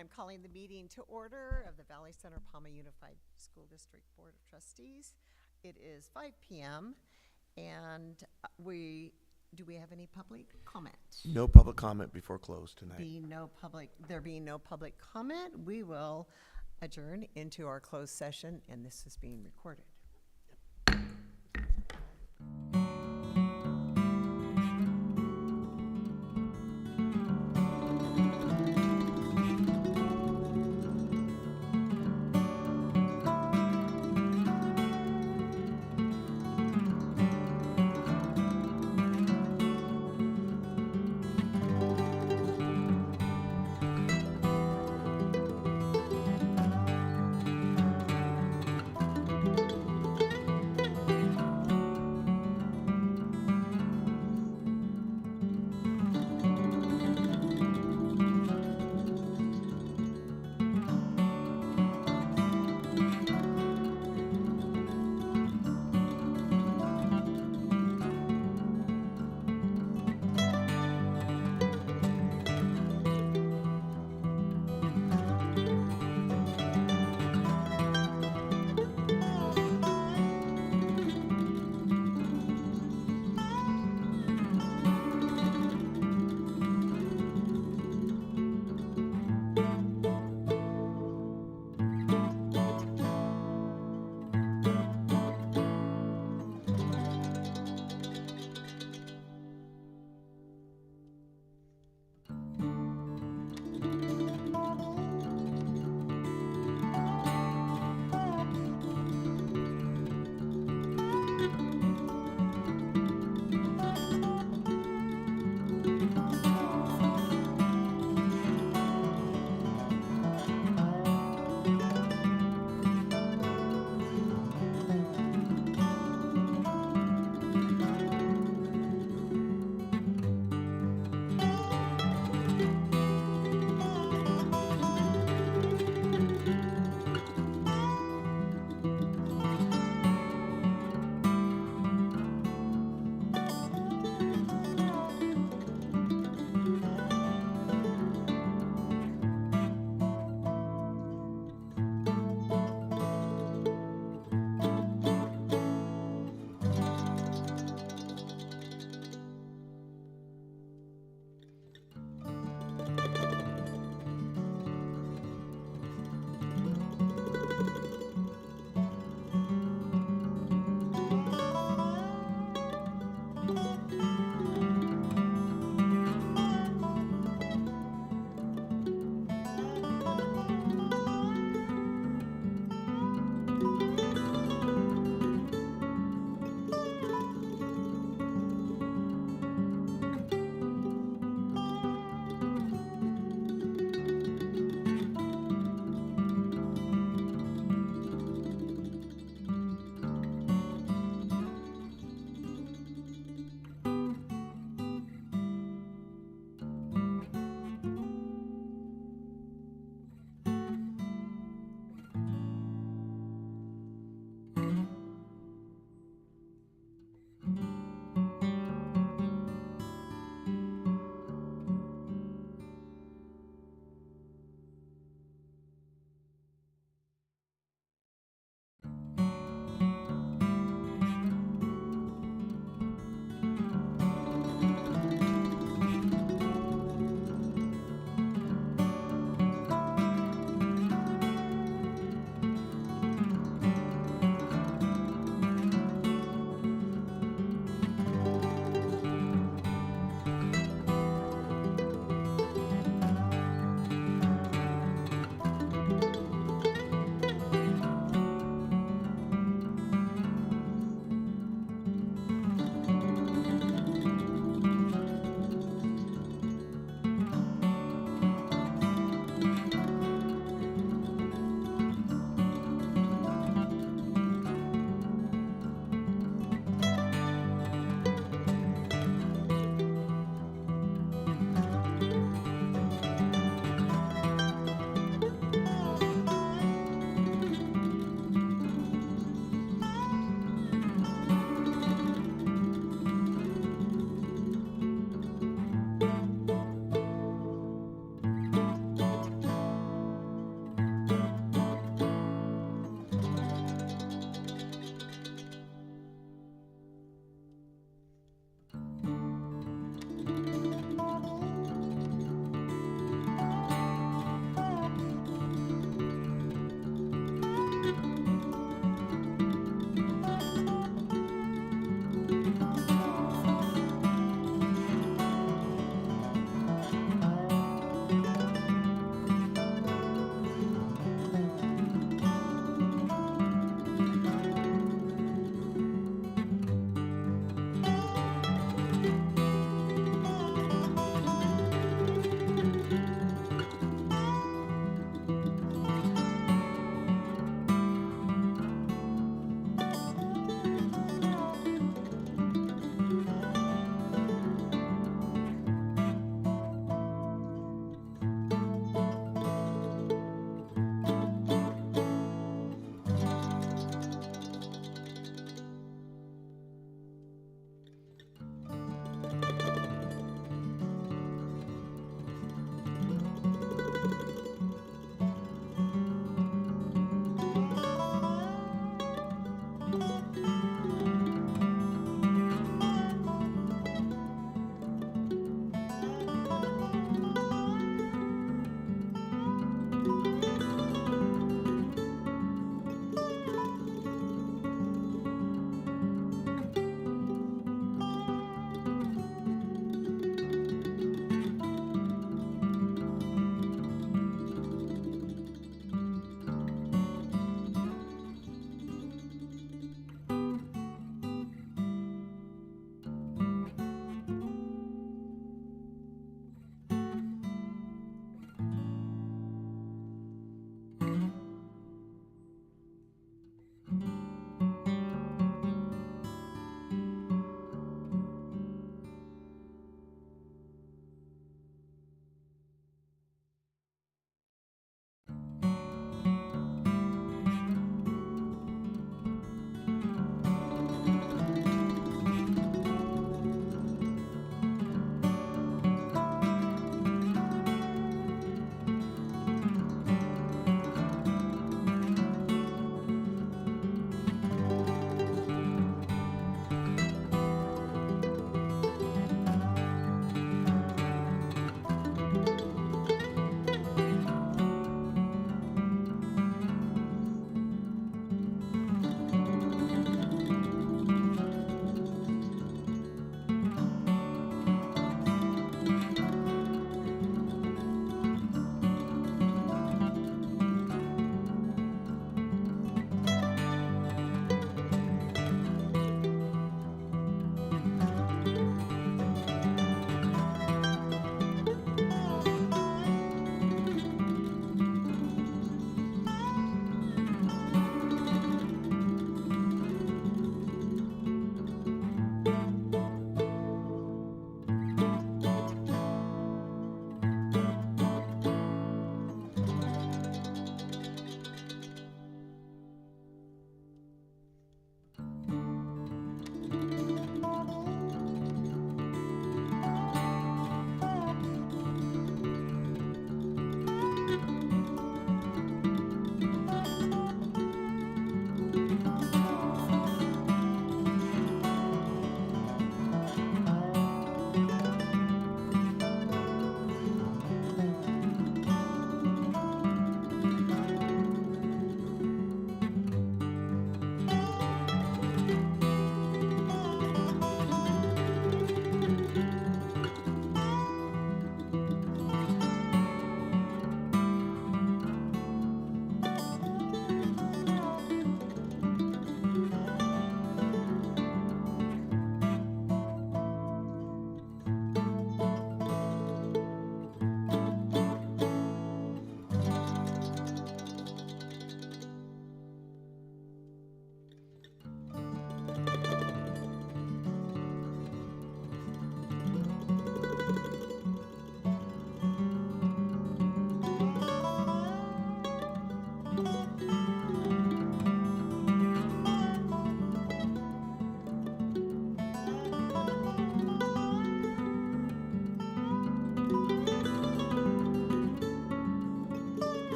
I'm calling the meeting to order of the Valley Center-Pauma Unified School District Board of Trustees. It is 5 p.m. and do we have any public comment? No public comment before close tonight. There being no public comment, we will adjourn into our closed session, and this is being recorded.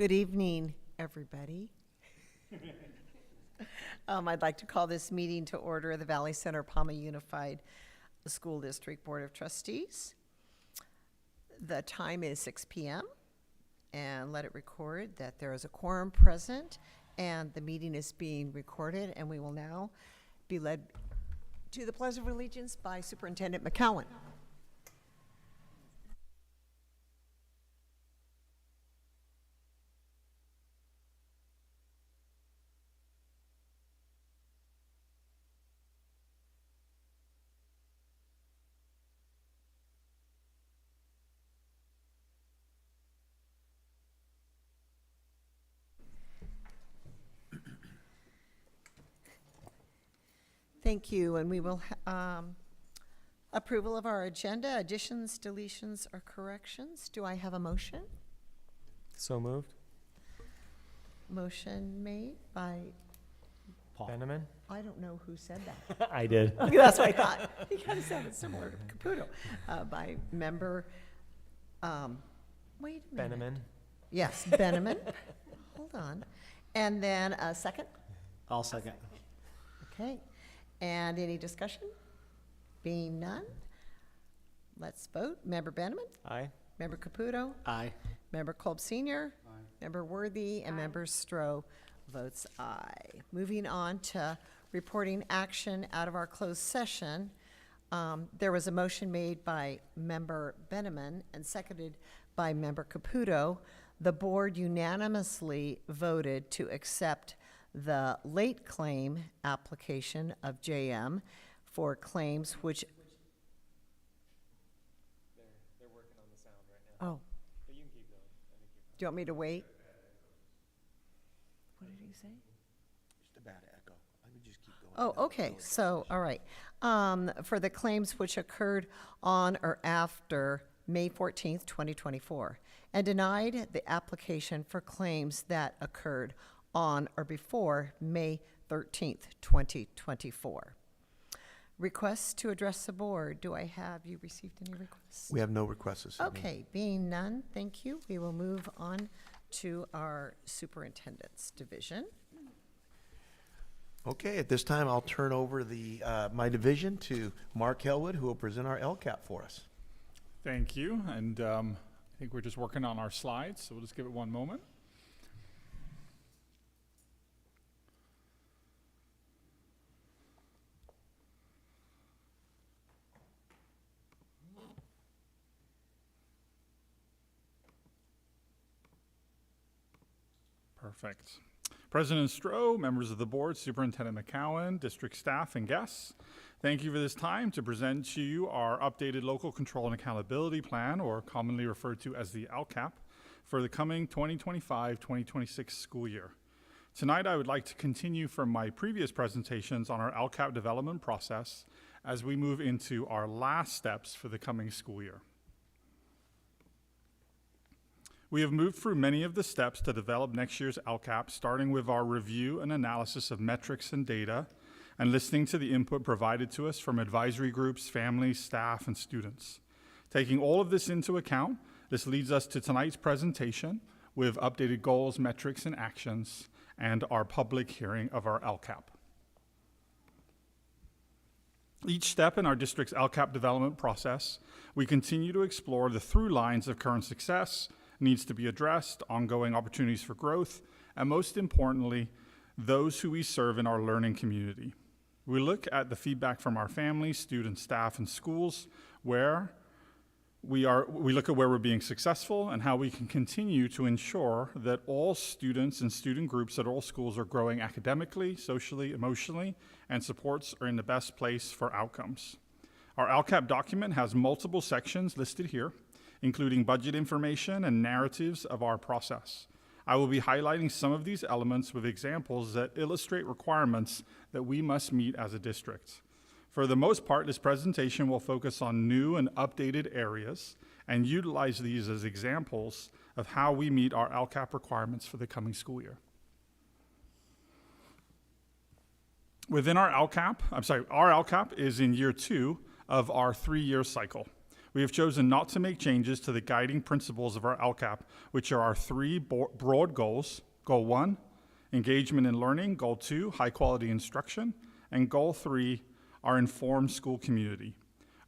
Good evening, everybody. I'd like to call this meeting to order of the Valley Center-Pauma Unified School District Board of Trustees. The time is 6 p.m. and let it record that there is a quorum present and the meeting is being recorded, and we will now be led to the Pledge of Allegiance by Superintendent McCowan. Thank you, and we will approval of our agenda, additions, deletions, or corrections. Do I have a motion? So moved. Motion made by, Benjamin? I don't know who said that. I did. Okay, that's what I thought. He kind of sounded similar to Caputo. By member, wait a minute. Benjamin? Yes, Benjamin. Hold on. And then a second? I'll second. Okay. And any discussion? Being none, let's vote. Member Benjamin? Aye. Member Caputo? Aye. Member Kolb Senior? Aye. Member Worthy? And Member Stroh votes aye. Moving on to reporting action out of our closed session. There was a motion made by Member Benjamin and seconded by Member Caputo. The board unanimously voted to accept the late claim application of JM for claims which. They're working on the sound right now. Oh, But you can keep going. do you want me to wait? What did he say? Just a bad echo. Let me just keep going. Oh, okay, so, all right. For the claims which occurred on or after May 14th, 2024, and denied the application for claims that occurred on or before May 13th, 2024. Requests to address the board. Do I have, you received any requests? We have no requests this evening. Okay, being none, thank you. We will move on to our superintendent's division. Okay, at this time, I'll turn over my division to Mark Elwood, who will present our LCAP for us. Thank you, and I think we're just working on our slides, so we'll just give it one moment. Perfect. President Stroh, members of the board, Superintendent McCowan, district staff, and guests, thank you for this time to present to you our updated local control and accountability plan, or commonly referred to as the LCAP, for the coming 2025-2026 school year. Tonight, I would like to continue from my previous presentations on our LCAP development process as we move into our last steps for the coming school year. We have moved through many of the steps to develop next year's LCAP, starting with our review and analysis of metrics and data, and listening to the input provided to us from advisory groups, families, staff, and students. Taking all of this into account, this leads us to tonight's presentation with updated goals, metrics, and actions, and our public hearing of our LCAP. Each step in our district's LCAP development process, we continue to explore the through lines of current success, needs to be addressed, ongoing opportunities for growth, and most importantly, those who we serve in our learning community. We look at the feedback from our families, students, staff, and schools, where we look at where we're being successful and how we can continue to ensure that all students and student groups at all schools are growing academically, socially, emotionally, and supports are in the best place for outcomes. Our LCAP document has multiple sections listed here, including budget information and narratives of our process. I will be highlighting some of these elements with examples that illustrate requirements that we must meet as a district. For the most part, this presentation will focus on new and updated areas and utilize these as examples of how we meet our LCAP requirements for the coming school year. Within our LCAP is in year 2 of our 3-year cycle. We have chosen not to make changes to the guiding principles of our LCAP, which are our three broad goals. Goal 1, engagement in learning. Goal 2, high quality instruction. And Goal 3, our informed school community.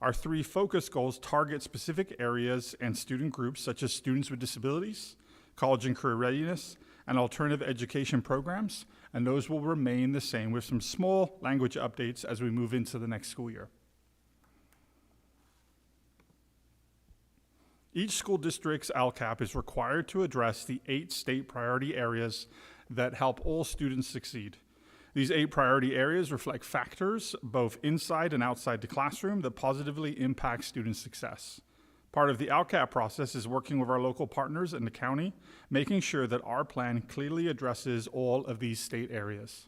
Our 3 focus goals target specific areas and student groups such as students with disabilities, college and career readiness, and alternative education programs, and those will remain the same with some small language updates as we move into the next school year. Each school district's LCAP is required to address the 8 state priority areas that help all students succeed. These 8 priority areas reflect factors, both inside and outside the classroom, that positively impact student success. Part of the LCAP process is working with our local partners in the county, making sure that our plan clearly addresses all of these state areas.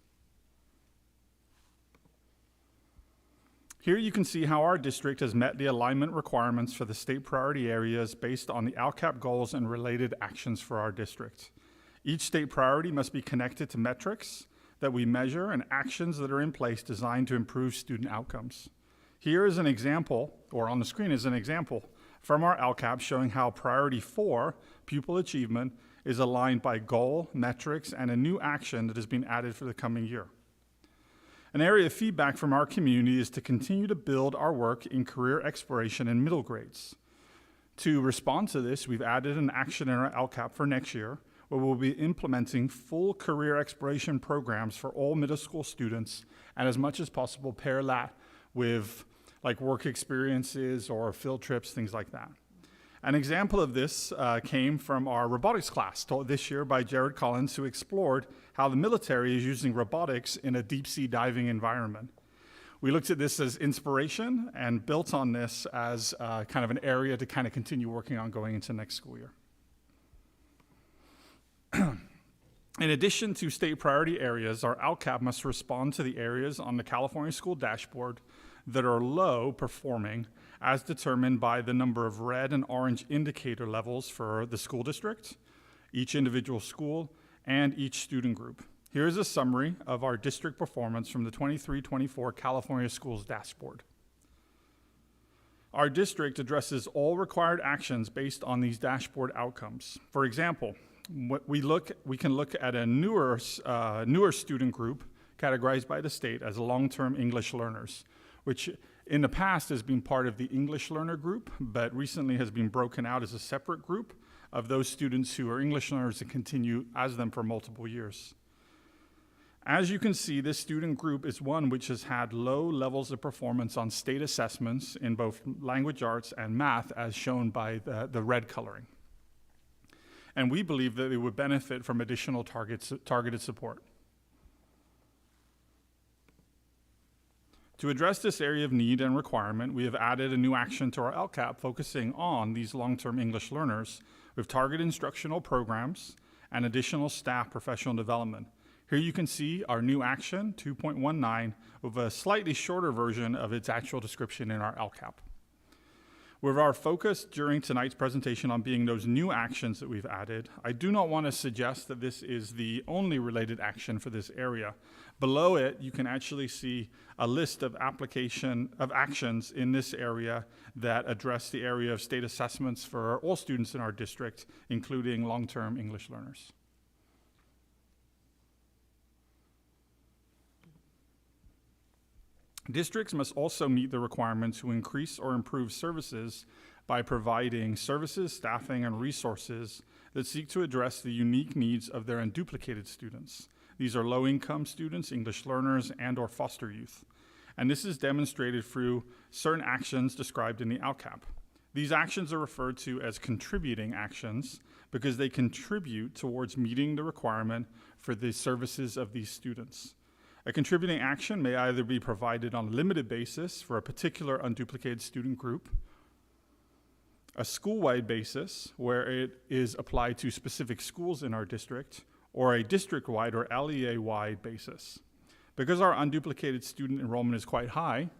Here you can see how our district has met the alignment requirements for the state priority areas based on the LCAP goals and related actions for our district. Each state priority must be connected to metrics that we measure and actions that are in place designed to improve student outcomes. Here is an example, or on the screen is an example, from our LCAP showing how priority 4, pupil achievement, is aligned by goal, metrics, and a new action that has been added for the coming year. An area of feedback from our community is to continue to build our work in career exploration in middle grades. To respond to this, we've added an action in our LCAP for next year, where we'll be implementing full career exploration programs for all middle school students, and as much as possible pair that with like work experiences or field trips, things like that. An example of this came from our robotics class taught this year by Jared Collins, who explored how the military is using robotics in a deep sea diving environment. We looked at this as inspiration and built on this as kind of an area to kind of continue working on going into next school year. In addition to state priority areas, our LCAP must respond to the areas on the California School Dashboard that are low performing as determined by the number of red and orange indicator levels for the school district, each individual school, and each student group. Here's a summary of our district performance from the 23-24 California Schools Dashboard. Our district addresses all required actions based on these dashboard outcomes. For example, we can look at a newer student group categorized by the state as long-term English learners, which in the past has been part of the English learner group, but recently has been broken out as a separate group of those students who are English learners and continue as them for multiple years. As you can see, this student group is one which has had low levels of performance on state assessments in both language arts and math, as shown by the red coloring. And we believe that they would benefit from additional targeted support. To address this area of need and requirement, we have added a new action to our LCAP focusing on these long-term English learners with targeted instructional programs and additional staff professional development. Here you can see our new action, 2.19, with a slightly shorter version of its actual description in our LCAP. With our focus during tonight's presentation on being those new actions that we've added, I do not want to suggest that this is the only related action for this area. Below it, you can actually see a list of actions in this area that address the area of state assessments for all students in our district, including long-term English learners. Districts must also meet the requirements to increase or improve services by providing services, staffing, and resources that seek to address the unique needs of their unduplicated students. These are low-income students, English learners, and/or foster youth. And this is demonstrated through certain actions described in the LCAP. These actions are referred to as contributing actions because they contribute towards meeting the requirement for the services of these students. A contributing action may either be provided on a limited basis for a particular unduplicated student group, a school-wide basis where it is applied to specific schools in our district, or a district-wide or LEA-wide basis. Because our unduplicated student enrollment is quite high,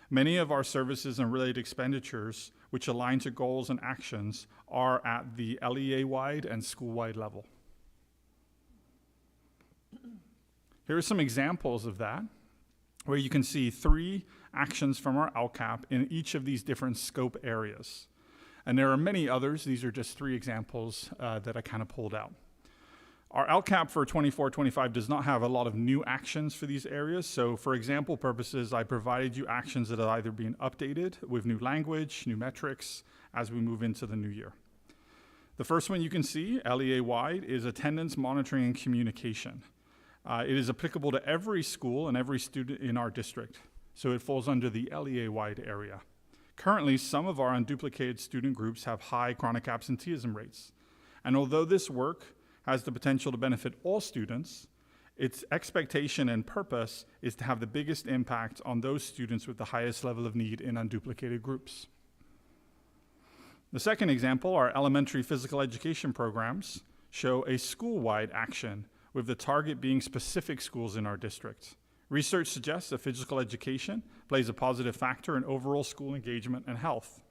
many of our services and related expenditures which align to goals and actions are at the LEA-wide and school-wide level. Here are some examples of that. where you can see 3 actions from our LCAP in each of these different scope areas. And there are many others. These are just 3 examples that I kind of pulled out. Our LCAP for 24-25 does not have a lot of new actions for these areas. So for example purposes, I provided you actions that have either been updated with new language, new metrics, as we move into the new year. The first one you can see, LEA-wide, is attendance monitoring and communication. It is applicable to every school and every student in our district. So it falls under the LEA-wide area. Currently, some of our unduplicated student groups have high chronic absenteeism rates. And although this work has the potential to benefit all students, its expectation and purpose is to have the biggest impact on those students with the highest level of need in unduplicated groups. The second example, our elementary physical education programs, show a school-wide action, with the target being specific schools in our district. Research suggests that physical education plays a positive factor in overall school engagement and health.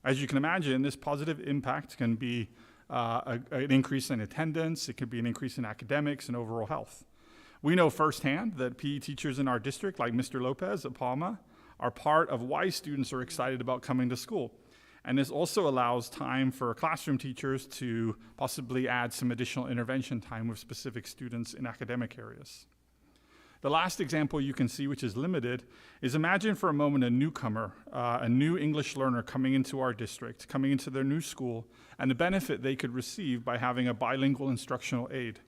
As you can imagine, this positive impact can be an increase in attendance, it could be an increase in academics and overall health. We know firsthand that PE teachers in our district, like Mr. Lopez at Pauma, are part of why students are excited about coming to school. And this also allows time for classroom teachers to possibly add some additional intervention time with specific students in academic areas. The last example you can see, which is limited, is imagine for a moment a newcomer, a new English learner coming into our district, coming into their new school, and the benefit they could receive by having a bilingual instructional aid.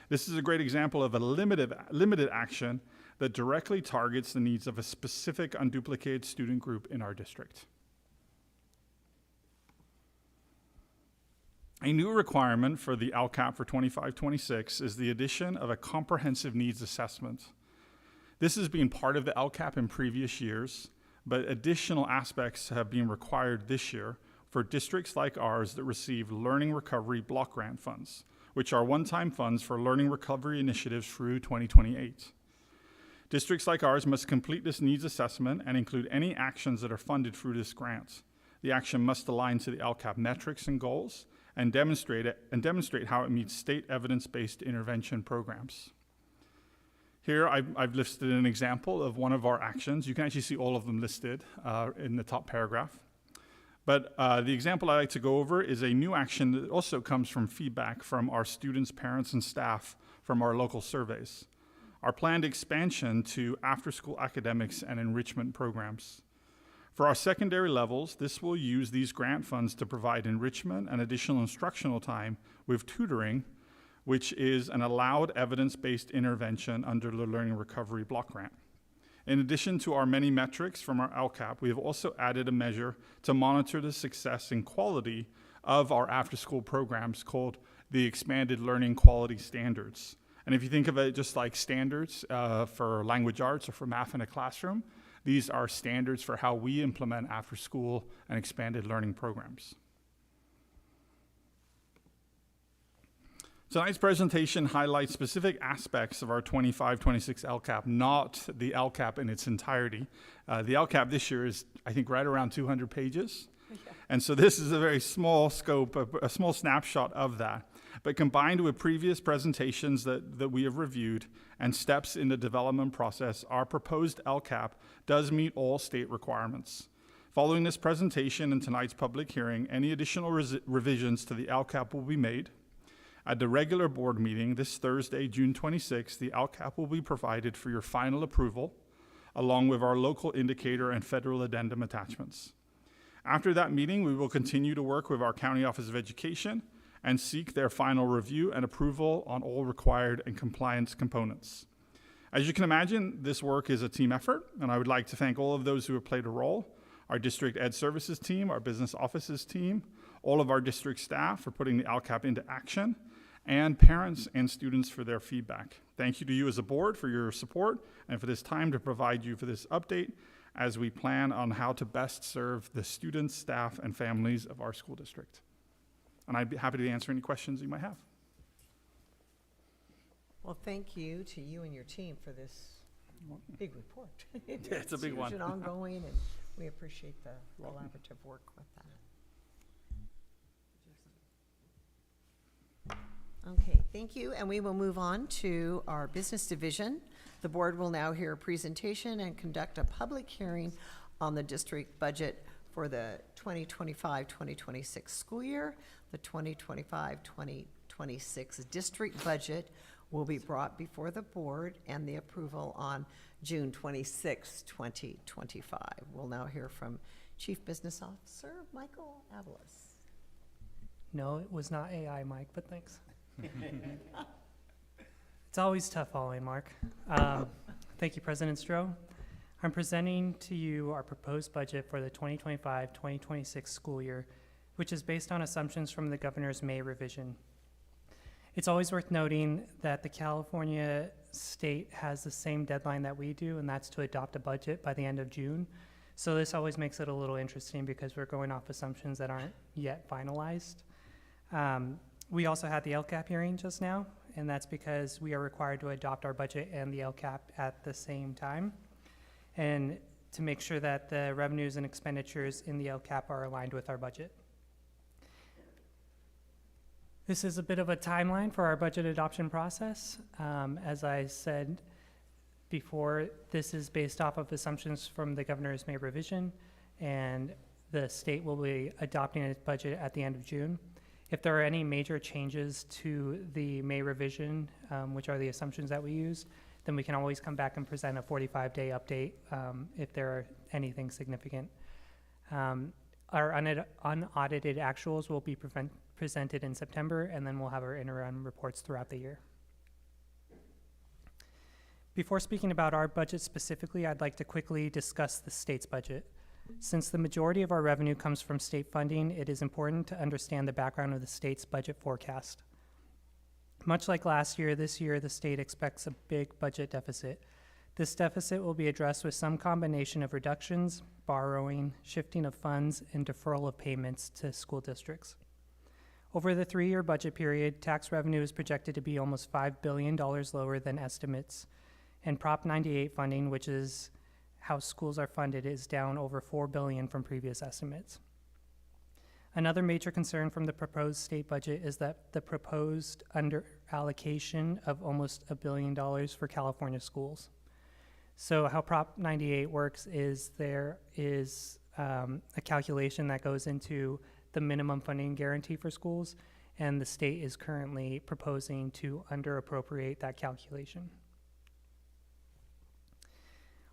This is a great example of a limited action that directly targets the needs of a specific unduplicated student group in our district. A new requirement for the LCAP for 25-26 is the addition of a comprehensive needs assessment. This has been part of the LCAP in previous years, but additional aspects have been required this year for districts like ours that receive Learning Recovery Block Grant funds, which are one-time funds for learning recovery initiatives through 2028. Districts like ours must complete this needs assessment and include any actions that are funded through this grant. The action must align to the LCAP metrics and goals, and demonstrate how it meets state evidence-based intervention programs. Here, I've listed an example of one of our actions. You can actually see all of them listed in the top paragraph. But the example I like to go over is a new action that also comes from feedback from our students, parents, and staff from our local surveys. Our planned expansion to after-school academics and enrichment programs. For our secondary levels, this will use these grant funds to provide enrichment and additional instructional time with tutoring, which is an allowed evidence-based intervention under the Learning Recovery Block Grant. In addition to our many metrics from our LCAP, we have also added a measure to monitor the success and quality of our after-school programs called the Expanded Learning Quality Standards. And if you think of it just like standards for language arts or for math in a classroom, these are standards for how we implement after-school and expanded learning programs. Tonight's presentation highlights specific aspects of our 25-26 LCAP, not the LCAP in its entirety. The LCAP this year is, I think, right around 200 pages. Yeah. And so this is a very small scope, a small snapshot of that. But combined with previous presentations that we have reviewed and steps in the development process, our proposed LCAP does meet all state requirements. Following this presentation and tonight's public hearing, any additional revisions to the LCAP will be made. At the regular board meeting this Thursday, June 26th, the LCAP will be provided for your final approval, along with our local indicator and federal addendum attachments. After that meeting, we will continue to work with our County Office of Education and seek their final review and approval on all required and compliance components. As you can imagine, this work is a team effort, and I would like to thank all of those who have played a role, our District Ed Services team, our Business Offices team, all of our district staff for putting the LCAP into action, and parents and students for their feedback. Thank you to you as a board for your support and for this time to provide you for this update as we plan on how to best serve the students, staff, and families of our school district. And I'd be happy to answer any questions you might have. Well, thank you to you and your team for this big report. It's a big one. It's ongoing, and we appreciate the collaborative work with that. Okay, thank you, and we will move on to our business division. The board will now hear a presentation and conduct a public hearing on the district budget for the 2025-2026 school year. The 2025-2026 district budget will be brought before the board and the approval on June 26, 2025. We'll now hear from Chief Business Officer Michael Avalos. No, it was not AI, Mike, but thanks. It's always tough following Mark. Thank you, President Stroh. I'm presenting to you our proposed budget for the 2025-2026 school year, which is based on assumptions from the governor's May revision. It's always worth noting that the California state has the same deadline that we do, and that's to adopt a budget by the end of June. So this always makes it a little interesting because we're going off assumptions that aren't yet finalized. We also had the LCAP hearing just now, and that's because we are required to adopt our budget and the LCAP at the same time, and to make sure that the revenues and expenditures in the LCAP are aligned with our budget. This is a bit of a timeline for our budget adoption process. As I said before, this is based off of assumptions from the governor's May revision, and the state will be adopting its budget at the end of June. If there are any major changes to the May revision, which are the assumptions that we use, then we can always come back and present a 45-day update if there are anything significant. Our unaudited actuals will be presented in September, and then we'll have our interim reports throughout the year. Before speaking about our budget specifically, I'd like to quickly discuss the state's budget. Since the majority of our revenue comes from state funding, it is important to understand the background of the state's budget forecast. Much like last year, this year the state expects a big budget deficit. This deficit will be addressed with some combination of reductions, borrowing, shifting of funds, and deferral of payments to school districts. Over the 3-year budget period, tax revenue is projected to be almost $5 billion lower than estimates, and Prop 98 funding, which is how schools are funded, is down over $4 billion from previous estimates. Another major concern from the proposed state budget is that the proposed under allocation of almost $1 billion for California schools. So how Prop 98 works is there is a calculation that goes into the minimum funding guarantee for schools, and the state is currently proposing to under appropriate that calculation.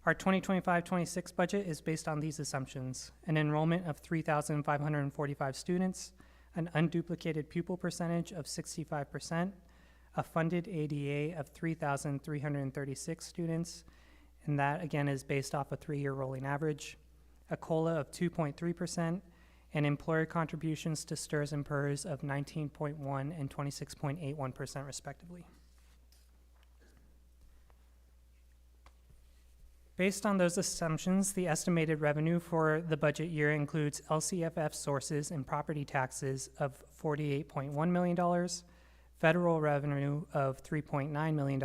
Our 2025-26 budget is based on these assumptions: an enrollment of 3,545 students, an unduplicated pupil percentage of 65%, a funded ADA of 3,336 students, and that again is based off a 3-year rolling average, a COLA of 2.3%, and employer contributions to STRS and PERS of 19.1 and 26.81% respectively. Based on those assumptions, the estimated revenue for the budget year includes LCFF sources and property taxes of $48.1 million, federal revenue of $3.9 million,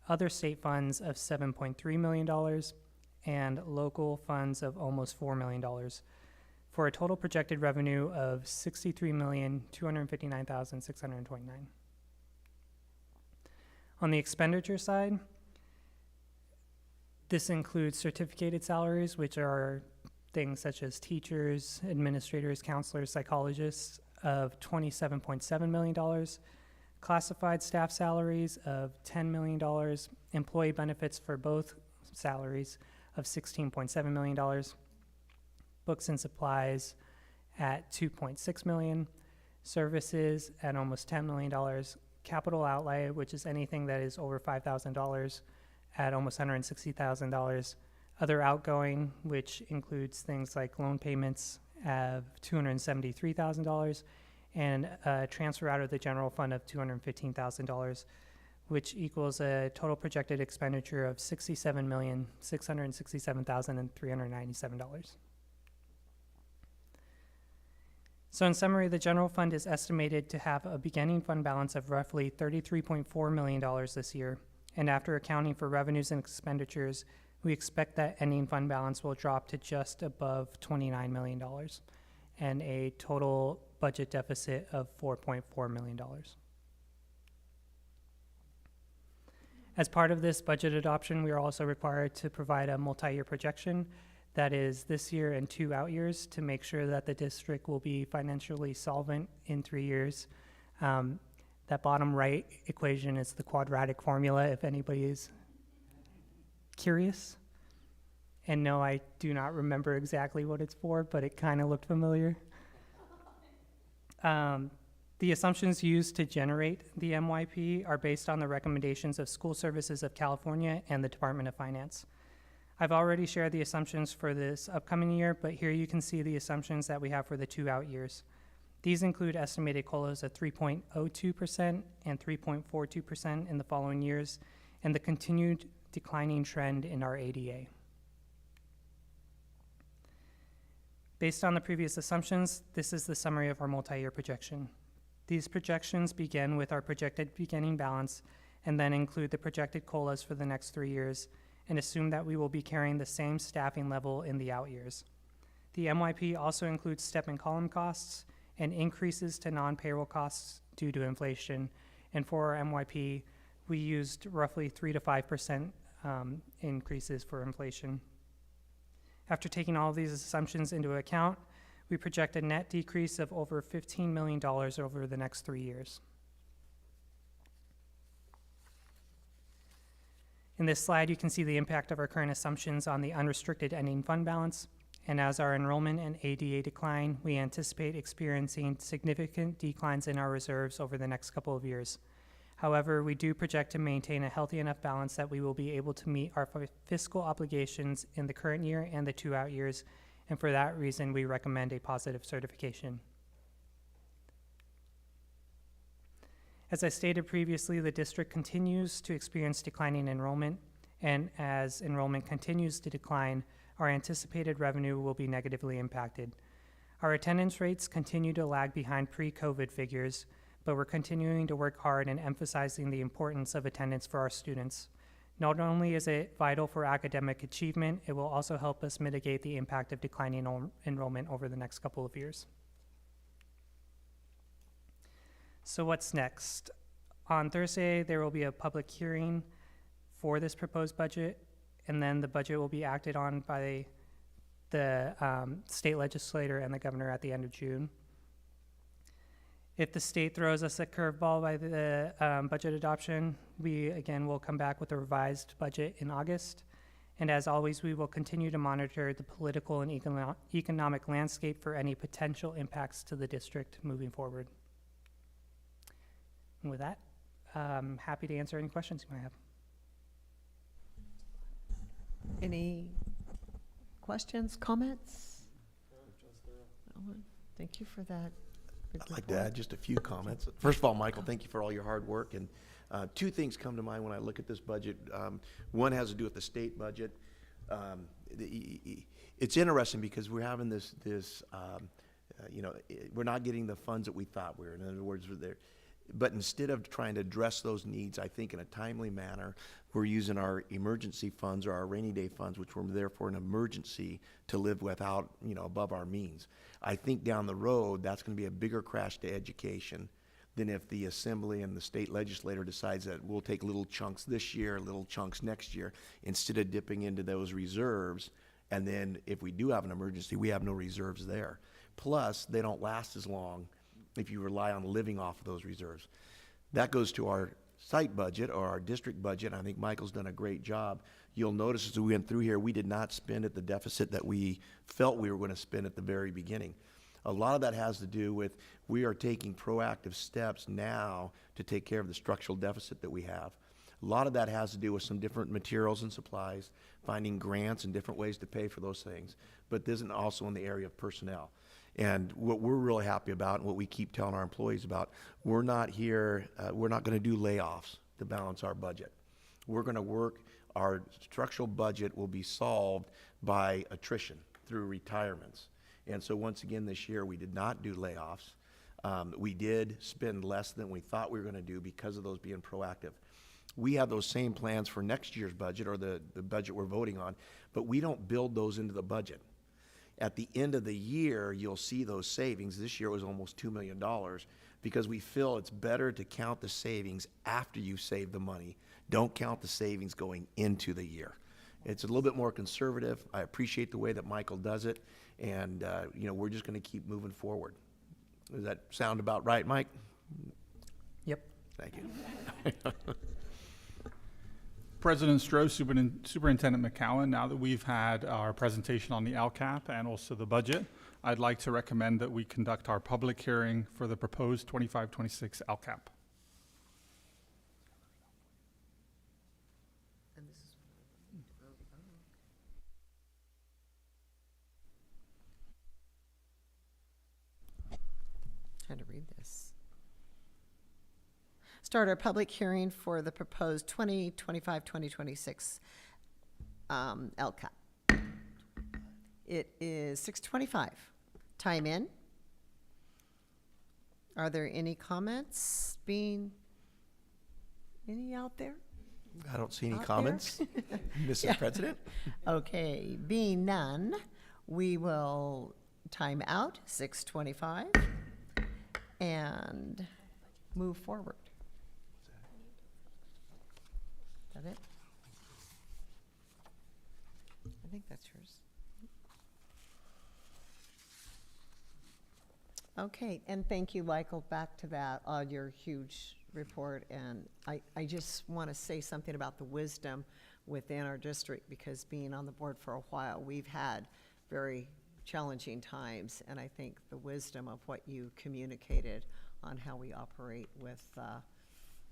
other state funds of $7.3 million, and local funds of almost $4 million, for a total projected revenue of $63,259,629. On the expenditure side, this includes certificated salaries, which are things such as teachers, administrators, counselors, psychologists, of $27.7 million, classified staff salaries of $10 million, employee benefits for both salaries of $16.7 million, books and supplies at $2.6 million, services at almost $10 million, capital outlay, which is anything that is over $5,000, at almost $160,000, other outgoing, which includes things like loan payments of $273,000, and a transfer out of the general fund of $215,000, which equals a total projected expenditure of $67,667,397. So in summary, the general fund is estimated to have a beginning fund balance of roughly $33.4 million this year. And after accounting for revenues and expenditures, we expect that ending fund balance will drop to just above $29 million and a total budget deficit of $4.4 million. As part of this budget adoption, we are also required to provide a multi-year projection, that is this year and 2 out years, to make sure that the district will be financially solvent in 3 years. That bottom right equation is the quadratic formula, if anybody is curious. And no, I do not remember exactly what it's for, but it kind of looked familiar. The assumptions used to generate the MYP are based on the recommendations of School Services of California and the Department of Finance. I've already shared the assumptions for this upcoming year, but here you can see the assumptions that we have for the 2 out years. These include estimated COLAs of 3.02% and 3.42% in the following years, and the continued declining trend in our ADA. Based on the previous assumptions, this is the summary of our multi-year projection. These projections begin with our projected beginning balance and then include the projected COLAs for the next 3 years and assume that we will be carrying the same staffing level in the out years. The MYP also includes step and column costs and increases to non-payroll costs due to inflation. And for our MYP, we used roughly 3 to 5% increases for inflation. After taking all of these assumptions into account, we project a net decrease of over $15 million over the next 3 years. In this slide, you can see the impact of our current assumptions on the unrestricted ending fund balance. And as our enrollment and ADA decline, we anticipate experiencing significant declines in our reserves over the next couple of years. However, we do project to maintain a healthy enough balance that we will be able to meet our fiscal obligations in the current year and the 2 out years, and for that reason, we recommend a positive certification. As I stated previously, the district continues to experience declining enrollment, and as enrollment continues to decline, our anticipated revenue will be negatively impacted. Our attendance rates continue to lag behind pre-COVID figures, but we're continuing to work hard and emphasizing the importance of attendance for our students. Not only is it vital for academic achievement, it will also help us mitigate the impact of declining enrollment over the next couple of years. So what's next? On Thursday, there will be a public hearing for this proposed budget, and then the budget will be acted on by the state legislator and the governor at the end of June. If the state throws us a curveball by the budget adoption, we again will come back with a revised budget in August. And as always, we will continue to monitor the political and economic landscape for any potential impacts to the district moving forward. And with that, I'm happy to answer any questions you might have. Any questions, comments? Thank you for that. Good I'd like to report. add just a few comments. First of all, Michael, thank you for all your hard work. And 2 things come to mind when I look at this budget. One has to do with the state budget. It's interesting because we're having this we're not getting the funds that we thought we were. In other words, but instead of trying to address those needs, I think in a timely manner, we're using our emergency funds or our rainy day funds, which were there for an emergency, to live without, above our means. I think down the road, that's going to be a bigger crash to education than if the assembly and the state legislator decides that we'll take little chunks this year, little chunks next year, instead of dipping into those reserves. And then if we do have an emergency, we have no reserves there. Plus, they don't last as long if you rely on living off of those reserves. That goes to our site budget or our district budget. I think Michael's done a great job. You'll notice as we went through here, we did not spend at the deficit that we felt we were going to spend at the very beginning. A lot of that has to do with we are taking proactive steps now to take care of the structural deficit that we have. A lot of that has to do with some different materials and supplies, finding grants and different ways to pay for those things, but this is also in the area of personnel. And what we're really happy about and what we keep telling our employees about, we're not here, we're not going to do layoffs to balance our budget. We're going to work, our structural budget will be solved by attrition through retirements. And so once again this year, we did not do layoffs. We did spend less than we thought we were going to do because of those being proactive. We have those same plans for next year's budget or the budget we're voting on, but we don't build those into the budget. At the end of the year, you'll see those savings. This year was almost $2 million because we feel it's better to count the savings after you save the money, Don't count the savings going into the year. It's a little bit more conservative. I appreciate the way that Michael does it, and, you know, we're just gonna keep moving forward. Does that sound about right, Mike? Yep. Thank you. President Stroh, Superintendent McCowan, now that we've had our presentation on the LCAP and also the budget, I'd like to recommend that we conduct our public hearing for the proposed 25-26 LCAP. And this is what we need to vote. Trying to read this. Start our public hearing for the proposed 2025-2026 LCAP. It is 6:25. Time in. Are there any comments being, any out there? I don't see any Out there? comments, Mrs. Yeah. President. Okay, being none, we will time out, 6:25, and move forward. Is that it? I think that's yours. Okay, and thank you, Michael, back to that, on your huge report. And I just want to say something about the wisdom within our district, because being on the board for a while, we've had very challenging times. And I think the wisdom of what you communicated on how we operate with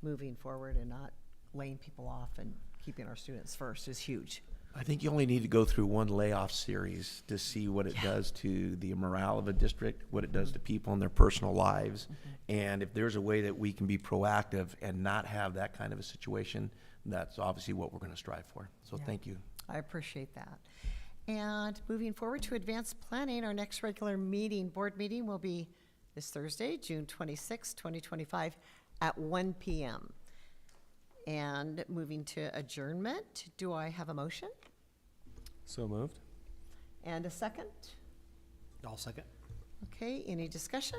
moving forward and not laying people off and keeping our students first is huge. I think you only need to go through one layoff series to see what it does to the morale of a district, what it does to people in their personal lives. And if there's a way that we can be proactive and not have that kind of a situation, that's obviously what we're going to strive for. So Yeah. thank you. I appreciate that. And moving forward to advanced planning, our next regular meeting, board meeting, will be this Thursday, June 26, 2025, at 1 p.m. And moving to adjournment, do I have a motion? So moved. And a second? I'll second. Okay, any discussion?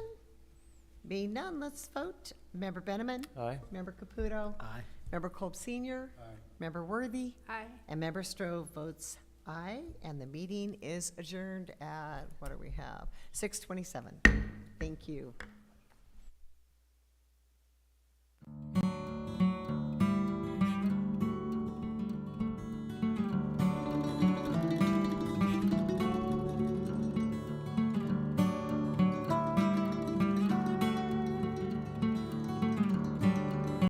Being none, let's vote. Member Benjamin? Aye. Member Caputo? Aye. Member Kolb Senior? Member Worthy? Aye. And Member Stroh votes aye, and the meeting is adjourned at, what do we have? 6:27. Thank you.